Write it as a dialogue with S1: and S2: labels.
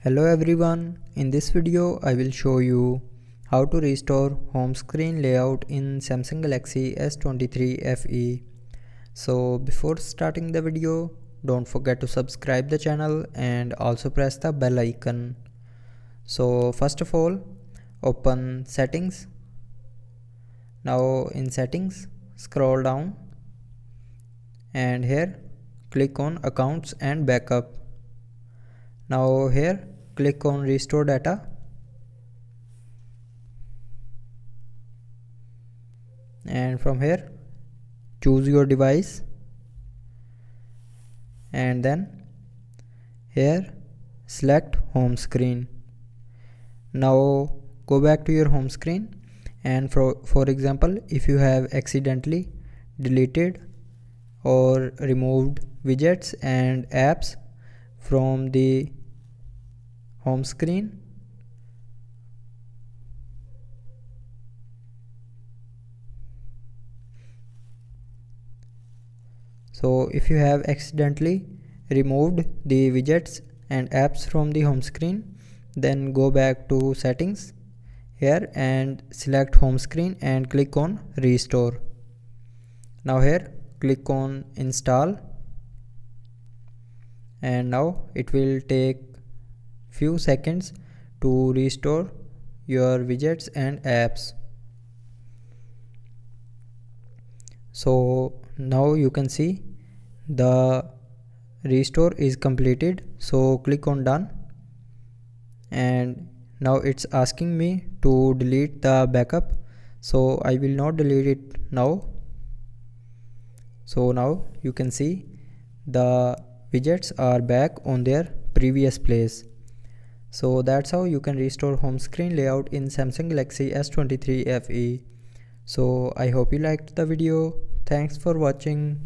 S1: Hello everyone, in this video I will show you how to restore home screen layout in Samsung Galaxy S23 FE. So before starting the video, don't forget to subscribe the channel and also press the bell icon. So first of all, open settings. Now in settings, scroll down and here click on accounts and backup. Now here click on restore data and from here choose your device and then here select home screen. Now go back to your home screen and for example, if you have accidentally deleted or removed widgets and apps from the home screen, so if you have accidentally removed the widgets and apps from the home screen, then go back to settings here and select home screen and click on restore. Now here click on install and now it will take few seconds to restore your widgets and apps. So now you can see the restore is completed, so click on done and now it's asking me to delete the backup, so I will not delete it now. So now you can see the widgets are back on their previous place. So that's how you can restore home screen layout in Samsung Galaxy S23 FE. So I hope you liked the video. Thanks for watching.